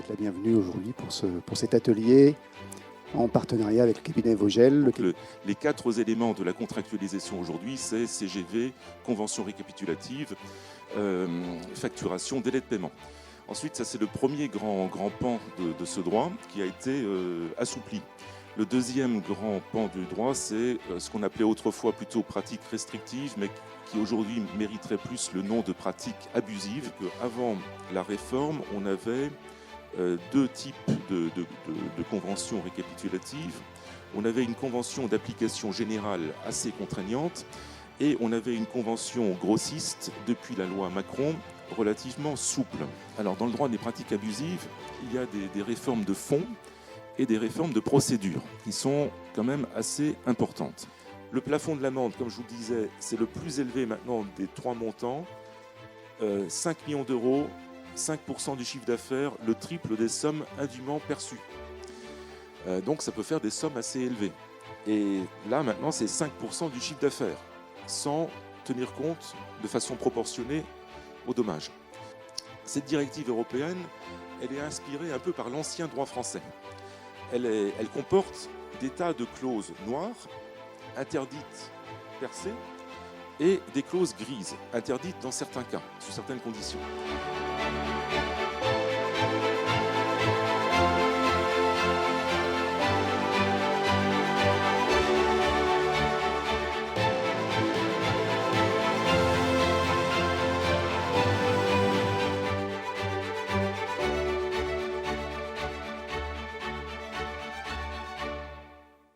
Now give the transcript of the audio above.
la bienvenue aujourd'hui pour cet atelier en partenariat avec le cabinet Vogel. Les 4 éléments de la contractualisation aujourd'hui, c'est CGV, convention récapitulative, facturation, délai de paiement. Ensuite, ça c'est le premier grand pan de ce droit qui a été assoupli. Le deuxième grand pan du droit, c'est ce qu'on appelait autrefois plutôt pratique restrictive, mais qui aujourd'hui mériterait plus le nom de pratique abusive. Avant la réforme, on avait 2 types de conventions récapitulatives. On avait une convention d'application générale assez contraignante et on avait une convention grossiste depuis la loi Macron relativement souple. Alors dans le droit des pratiques abusives, il y a des réformes de fond et des réformes de procédure qui sont quand même assez importantes. Le plafond de l'amende, comme je vous le disais, c'est le plus élevé maintenant des 3 montants. 5 millions d'euros, 5% du chiffre d'affaires, le triple des sommes indûment perçues. Donc ça peut faire des sommes assez élevées. Et là maintenant c'est 5% du chiffre d'affaires, sans tenir compte de façon proportionnée aux dommages. Cette directive européenne, elle est inspirée un peu par l'ancien droit français. Elle comporte des tas de clauses noires, interdites, percées, et des clauses grises, interdites dans certains cas, sous certaines conditions.